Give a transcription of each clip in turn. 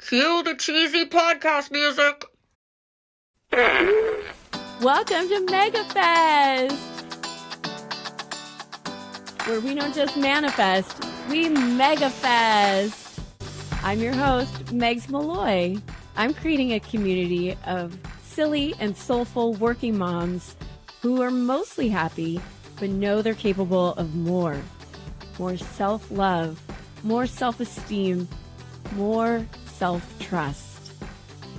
Cue the cheesy podcast music. Welcome to MegaFest, where we don't just manifest, we MegaFest. I'm your host, Megs Malloy. I'm creating a community of silly and soulful working moms who are mostly happy, but know they're capable of more. More self-love, more self-esteem, more self-trust,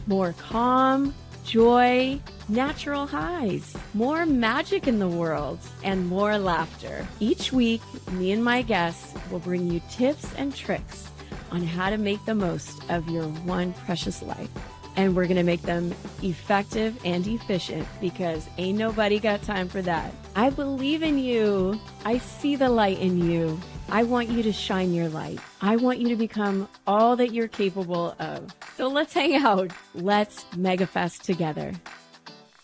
more calm, joy, natural highs, more magic in the world, and more laughter. Each week, me and my guests will bring you tips and tricks on how to make the most of your one precious life. And we're going to make them effective and efficient because ain't nobody got time for that. I believe in you. I see the light in you. I want you to shine your light. I want you to become all that you're capable of. So let's hang out. Let's MegaFest together.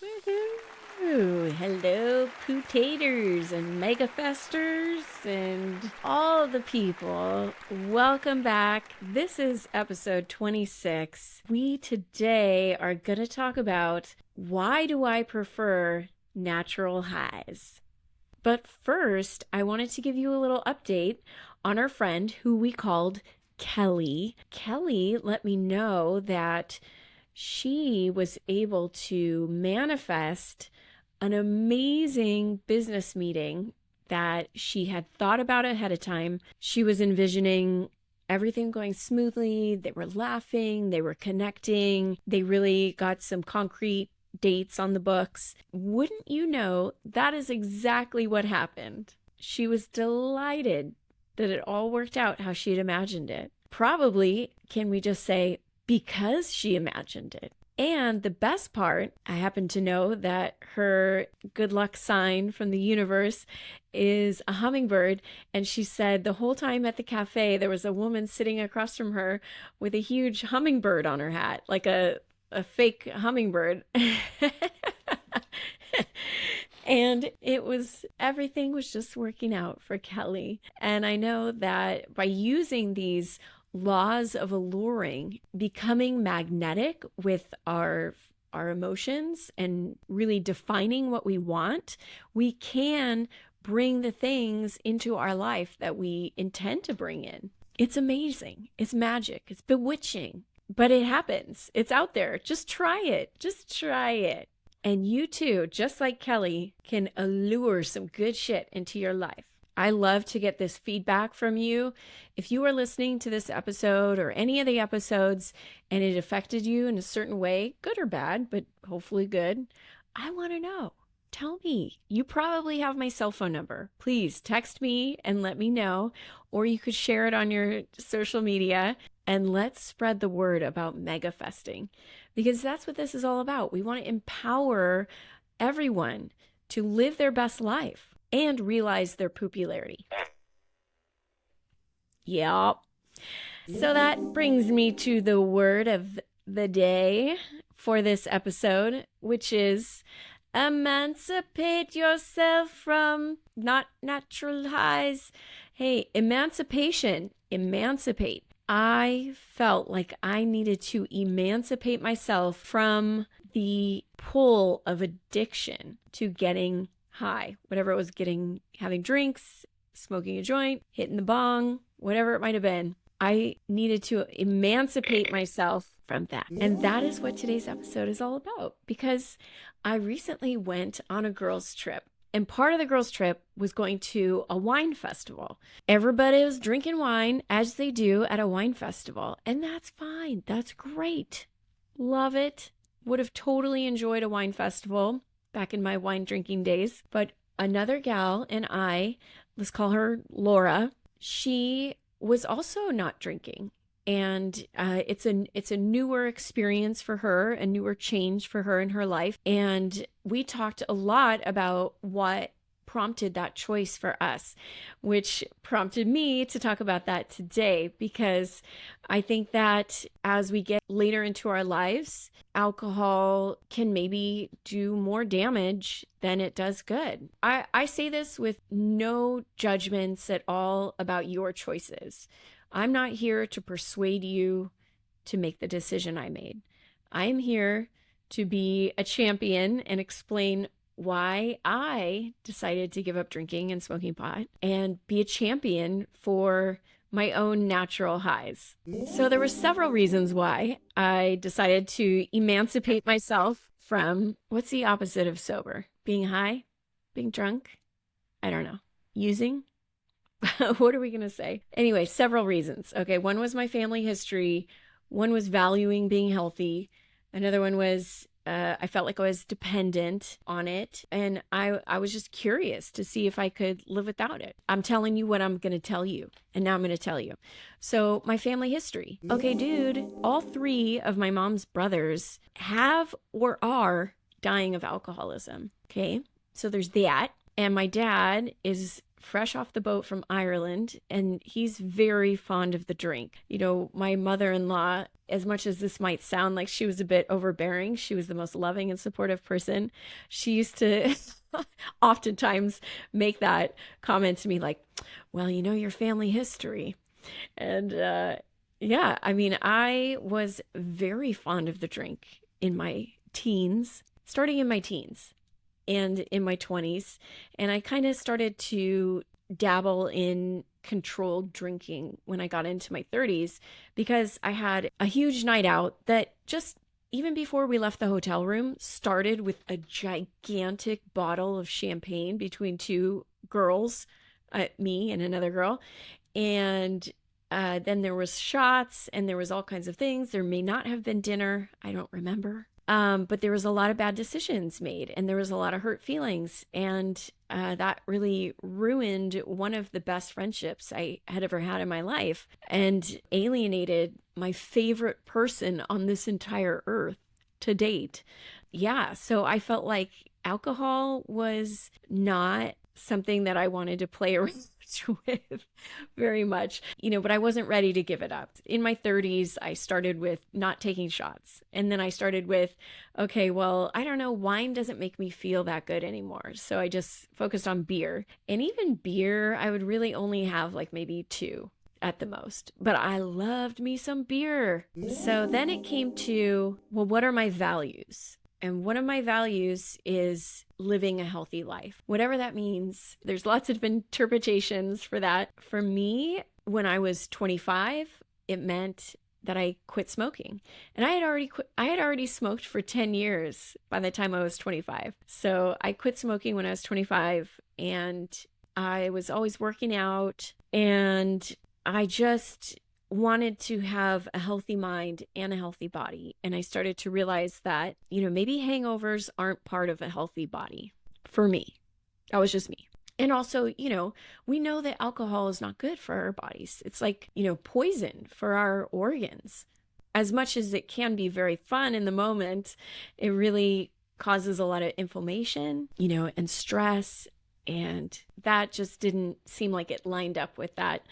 Woohoo! Hello, potaters and MegaFesters and all the people. Welcome back. This is episode 26. We today are going to talk about why do I prefer natural highs? But first, I wanted to give you a little update on our friend who we called Kelly. Kelly let me know that she was able to manifest an amazing business meeting that she had thought about ahead of time. She was envisioning everything going smoothly. They were laughing, they were connecting, they really got some concrete dates on the books. Wouldn't you know, that is exactly what happened. She was delighted that it all worked out how she had imagined it. Probably, can we just say, because she imagined it. And the best part, I happen to know that her good luck sign from the universe is a hummingbird. And she said the whole time at the cafe, there was a woman sitting across from her with a huge hummingbird on her hat, like a fake hummingbird. And everything was just working out for Kelly. And I know that by using these laws of alluring, becoming magnetic with our emotions and really defining what we want, we can bring the things into our life that we intend to bring in. It's amazing. It's magic. It's bewitching. But it happens. It's out there. Just try it. Just try it. And you too, just like Kelly, can allure some good shit into your life. I love to get this feedback from you. If you are listening to this episode or any of the episodes and it affected you in a certain way, good or bad, but hopefully good, I want to know. Tell me. You probably have my cell phone number. Please text me and let me know, or you could share it on your social media. And let's spread the word about MegaFesting, because that's what this is all about. We want to empower everyone to live their best life and realize their popularity. Yep. So that brings me to the word of the day for this episode, which is emancipate yourself from not natural highs. Hey, emancipation, emancipate. I felt like I needed to emancipate myself from the pull of addiction to getting high, whatever it was, having drinks, smoking a joint, hitting the bong, whatever it might have been. I needed to emancipate myself from that. And that is what today's episode is all about, because I recently went on a girls' trip. And part of the girls' trip was going to a wine festival. Everybody was drinking wine, as they do at a wine festival. And that's fine. That's great. Love it. Would have totally enjoyed a wine festival back in my wine drinking days. But another gal and I, let's call her Laura, she was also not drinking. And it's a newer experience for her, a newer change for her in her life. And we talked a lot about what prompted that choice for us, which prompted me to talk about that today, because I think that as we get later into our lives, alcohol can maybe do more damage than it does good. I say this with no judgments at all about your choices. I'm not here to persuade you to make the decision I made. I am here to be a champion and explain why I decided to give up drinking and smoking pot and be a champion for my own natural highs. So there were several reasons why I decided to emancipate myself from, what's the opposite of sober? Being high? Being drunk? I don't know. Using? What are we going to say? Anyway, several reasons. Okay, one was my family history. One was valuing being healthy. Another one was I felt like I was dependent on it. And I was just curious to see if I could live without it. I'm telling you what I'm going to tell you. And now I'm going to tell you. So my family history. Okay, dude, all 3 of my mom's brothers have or are dying of alcoholism. Okay, so there's that. And my dad is fresh off the boat from Ireland, and he's very fond of the drink. You know, my mother-in-law, as much as this might sound like she was a bit overbearing, she was the most loving and supportive person. She used to oftentimes make that comment to me like, well, you know, your family history. And yeah, I mean, I was very fond of the drink in my teens, starting in my teens and in my 20s. And I kind of started to dabble in controlled drinking when I got into my 30s because I had a huge night out that just even before we left the hotel room started with a gigantic bottle of champagne between 2 girls, me and another girl. And then there was shots and there was all kinds of things. There may not have been dinner. I don't remember. But there was a lot of bad decisions made and there was a lot of hurt feelings. And that really ruined one of the best friendships I had ever had in my life and alienated my favorite person on this entire earth to date. Yeah, so I felt like alcohol was not something that I wanted to play around with very much, you know, but I wasn't ready to give it up. In my 30s, I started with not taking shots. And then I started with, okay, well, I don't know, wine doesn't make me feel that good anymore. So I just focused on beer. And even beer, I would really only have like maybe 2 at the most. But I loved me some beer. So then it came to, well, what are my values? And one of my values is living a healthy life. Whatever that means, there's lots of interpretations for that. For me, when I was 25, it meant that I quit smoking. And I had already smoked for 10 years by the time I was 25. So I quit smoking when I was 25 and I was always working out and I just wanted to have a healthy mind and a healthy body. And I started to realize that, you know, maybe hangovers aren't part of a healthy body for me. That was just me. And also, you know, we know that alcohol is not good for our bodies. It's like, you know, poison for our organs. As much as it can be very fun in the moment, it really causes a lot of inflammation, you know, and stress. And that just didn't seem like it lined up with that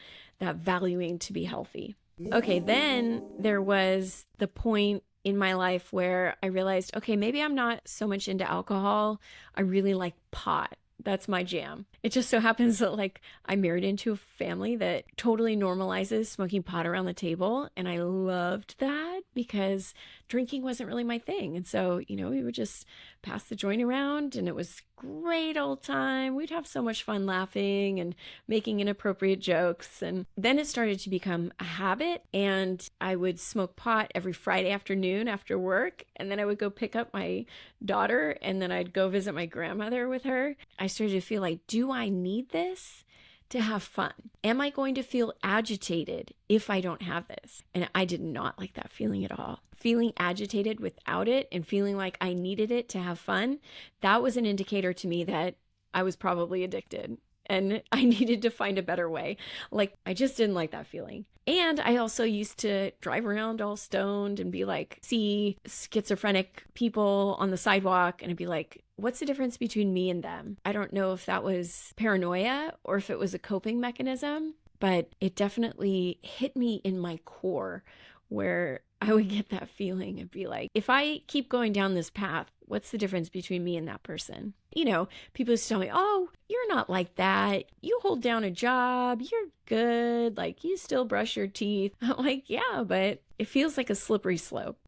valuing to be healthy. Okay, then there was the point in my life where I realized, okay, maybe I'm not so much into alcohol. I really like pot. That's my jam. It just so happens that like I married into a family that totally normalizes smoking pot around the table. And I loved that because drinking wasn't really my thing. And so, you know, we would just pass the joint around and it was great old time. We'd have so much fun laughing and making inappropriate jokes. And then it started to become a habit and I would smoke pot every Friday afternoon after work. And then I would go pick up my daughter and then I'd go visit my grandmother with her. I started to feel like, do I need this to have fun? Am I going to feel agitated if I don't have this? And I did not like that feeling at all. Feeling agitated without it and feeling like I needed it to have fun, that was an indicator to me that I was probably addicted and I needed to find a better way. Like, I just didn't like that feeling. And I also used to drive around all stoned and be like, see schizophrenic people on the sidewalk and I'd be like, what's the difference between me and them? I don't know if that was paranoia or if it was a coping mechanism, but it definitely hit me in my core where I would get that feeling and be like, if I keep going down this path, what's the difference between me and that person? You know, people used to tell me, oh, you're not like that. You hold down a job, you're good. Like, you still brush your teeth. I'm like, yeah, but it feels like a slippery slope.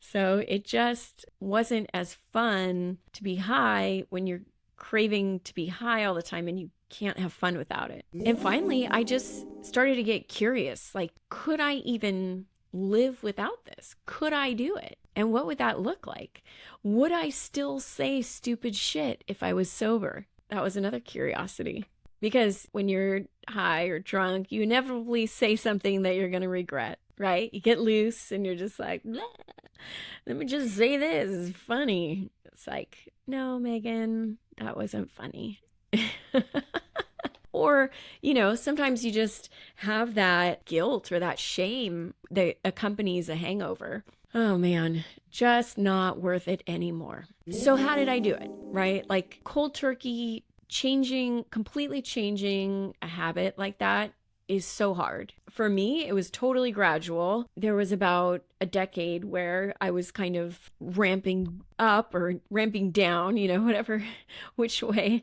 So it just wasn't as fun to be high when you're craving to be high all the time and you can't have fun without it. And finally, I just started to get curious. Like, could I even live without this? Could I do it? And what would that look like? Would I still say stupid shit if I was sober? That was another curiosity. Because when you're high or drunk, you inevitably say something that you're going to regret, right? You get loose and you're just like, "Bleh, let me just say this. It's funny." It's like, no, Megan, that wasn't funny. Or, sometimes you just have that guilt or that shame that accompanies a hangover. Oh man, just not worth it anymore. So how did I do it, right? Like, cold turkey, completely changing a habit like that is so hard. For me, it was totally gradual. There was about a decade where I was kind of ramping up or ramping down, whatever, which way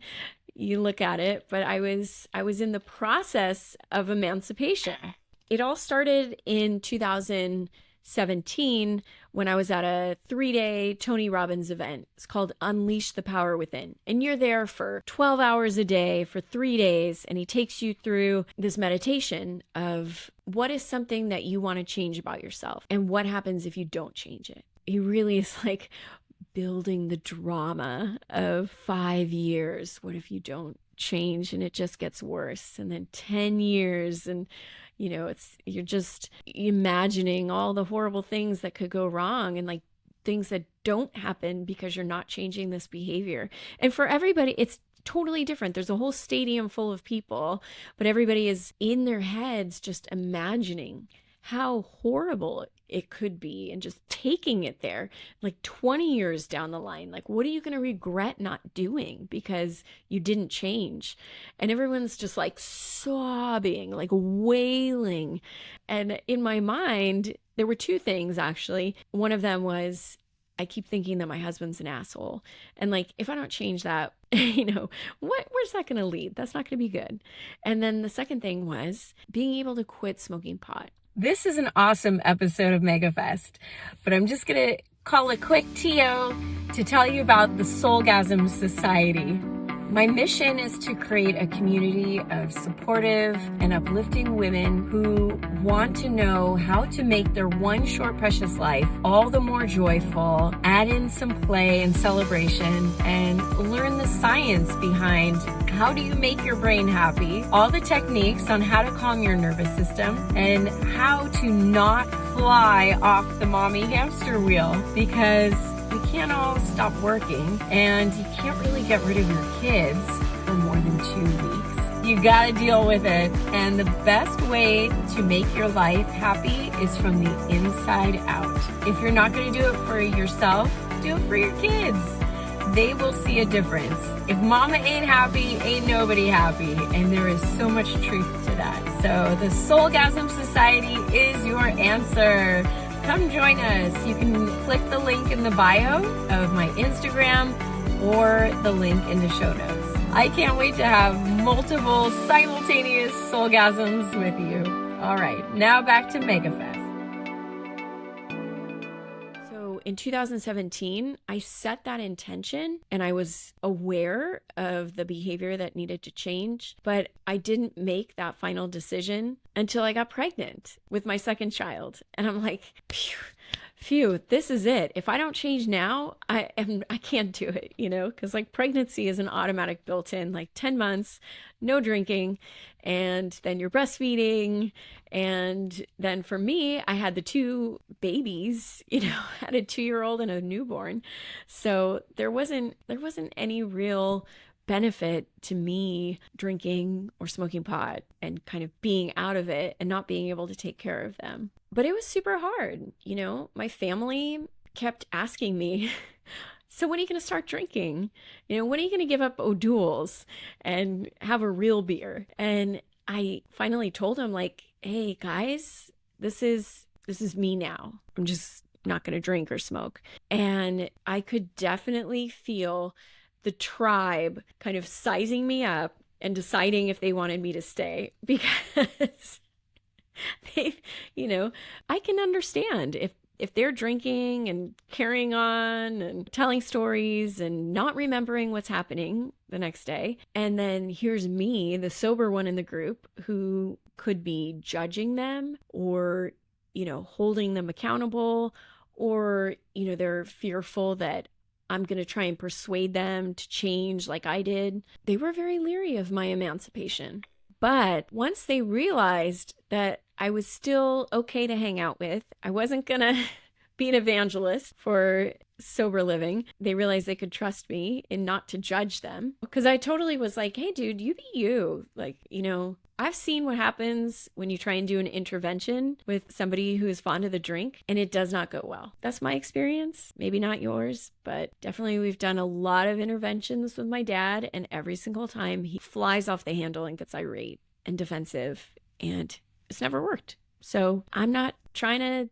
you look at it. But I was in the process of emancipation. It all started in 2017 when I was at a 3-day Tony Robbins event. It's called Unleash the Power Within. And you're there for 12 hours a day for 3 days. And he takes you through this meditation of what is something that you want to change about yourself and what happens if you don't change it. He really is like building the drama of 5 years. What if you don't change and it just gets worse? And then 10 years and you're just imagining all the horrible things that could go wrong and like things that don't happen because you're not changing this behavior. And for everybody, it's totally different. There's a whole stadium full of people, but everybody is in their heads just imagining how horrible it could be and just taking it there like 20 years down the line. Like, what are you going to regret not doing because you didn't change? And everyone's just like sobbing, like wailing. And in my mind, there were two things actually. One of them was, I keep thinking that my husband's an asshole. And like, if I don't change that, where's that going to lead? That's not going to be good. And then the second thing was being able to quit smoking pot. This is an awesome episode of MegaFest, but I'm just going to call a quick TO to tell you about the Soulgasm Society. My mission is to create a community of supportive and uplifting women who want to know how to make their one short precious life all the more joyful, add in some play and celebration, and learn the science behind how do you make your brain happy, all the techniques on how to calm your nervous system, and how to not fly off the mommy hamster wheel, because we can't all stop working and you can't really get rid of your kids for more than 2 weeks. You gotta deal with it. And the best way to make your life happy is from the inside out. If you're not gonna do it for yourself, do it for your kids. They will see a difference. If mama ain't happy, ain't nobody happy. And there is so much truth to that. So the Soulgasm Society is your answer. Come join us. You can click the link in the bio of my Instagram or the link in the show notes. I can't wait to have multiple simultaneous soulgasms with you. All right, now back to MegaFest. So in 2017, I set that intention and I was aware of the behavior that needed to change, but I didn't make that final decision until I got pregnant with my second child. And I'm like, phew, this is it. If I don't change now, I can't do it, because like pregnancy is an automatic built-in, like 10 months, no drinking, and then you're breastfeeding. And then for me, I had the 2 babies, I had a 2-year-old and a newborn. So there wasn't any real benefit to me drinking or smoking pot and kind of being out of it and not being able to take care of them. But it was super hard. My family kept asking me, so when are you going to start drinking? When are you going to give up O'Doul's and have a real beer? And I finally told them, like, hey guys, this is me now. I'm just not going to drink or smoke. And I could definitely feel the tribe kind of sizing me up and deciding if they wanted me to stay, because they, I can understand if they're drinking and carrying on and telling stories and not remembering what's happening the next day. And then here's me, the sober one in the group, who could be judging them or, holding them accountable, or, they're fearful that I'm going to try and persuade them to change like I did. They were very leery of my emancipation. But once they realized that I was still okay to hang out with, I wasn't going to be an evangelist for sober living, they realized they could trust me and not to judge them. Because I totally was like, hey, dude, you be you. Like, I've seen what happens when you try and do an intervention with somebody who is fond of the drink, and it does not go well. That's my experience. Maybe not yours, but definitely we've done a lot of interventions with my dad, and every single time he flies off the handle and gets irate and defensive, and it's never worked. So I'm not trying to,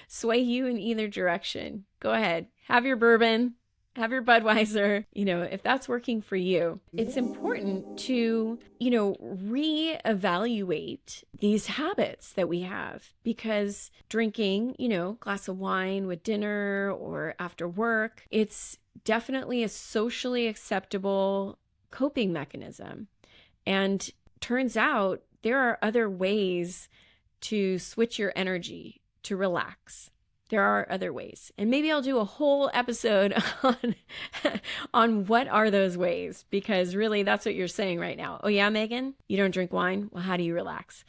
sway you in either direction. Go ahead, have your bourbon, have your Budweiser, if that's working for you. It's important to, reevaluate these habits that we have, because drinking, glass of wine with dinner or after work, it's definitely a socially acceptable coping mechanism. And turns out there are other ways to switch your energy, to relax. There are other ways. And maybe I'll do a whole episode on what are those ways, because really that's what you're saying right now. Oh yeah, Megan, you don't drink wine? Well, how do you relax?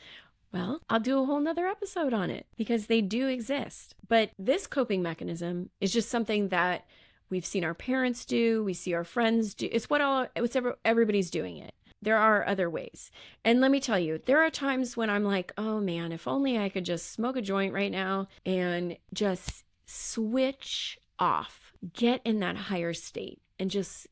Well, I'll do a whole nother episode on it, because they do exist. But this coping mechanism is just something that we've seen our parents do, we see our friends do. It's everybody's doing it. There are other ways. And let me tell you, there are times when I'm like, oh man, if only I could just smoke a joint right now and just switch off, get in that higher state and just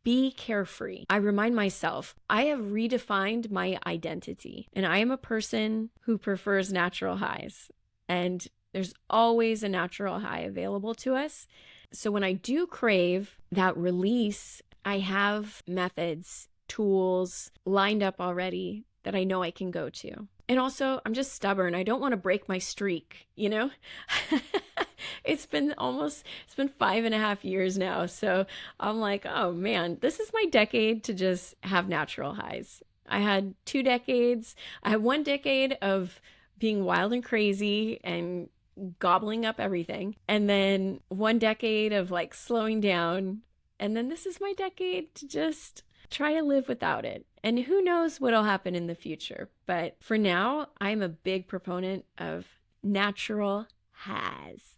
be carefree. I remind myself, I have redefined my identity, and I am a person who prefers natural highs. And there's always a natural high available to us. So when I do crave that release, I have methods, tools lined up already that I know I can go to. And also, I'm just stubborn. I don't want to break my streak, It's been 5.5 years now. So I'm like, oh man, this is my decade to just have natural highs. I had 2 decades. I had 1 decade of being wild and crazy and gobbling up everything. And then 1 decade of like slowing down. And then this is my decade to just try to live without it. And who knows what'll happen in the future. But for now, I'm a big proponent of natural highs.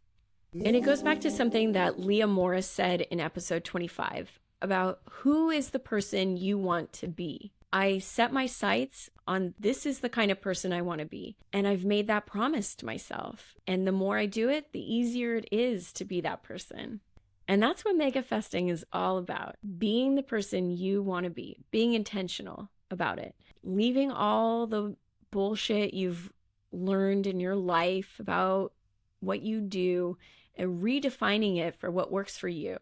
And it goes back to something that Leah Morris said in episode 25 about who is the person you want to be. I set my sights on this is the kind of person I want to be. And I've made that promise to myself. And the more I do it, the easier it is to be that person. And that's what megafesting is all about. Being the person you want to be, being intentional about it, leaving all the bullshit you've learned in your life about what you do and redefining it for what works for you.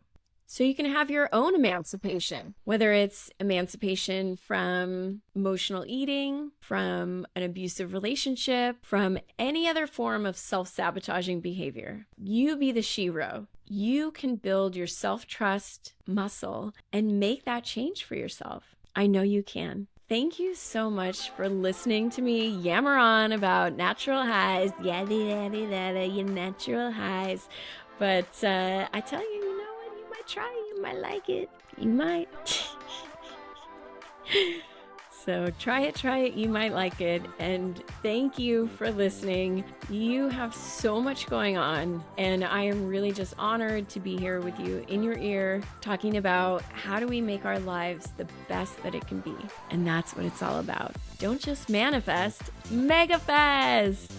So you can have your own emancipation, whether it's emancipation from emotional eating, from an abusive relationship, from any other form of self-sabotaging behavior. You be the shero. You can build your self-trust muscle and make that change for yourself. I know you can. Thank you so much for listening to me yammer on about natural highs. Yada, yada, yada, your natural highs. But I tell you, you know what? You might try it. You might like it. You might. So try it. You might like it. And thank you for listening. You have so much going on. And I am really just honored to be here with you in your ear, talking about how do we make our lives the best that it can be. And that's what it's all about. Don't just manifest, megafest.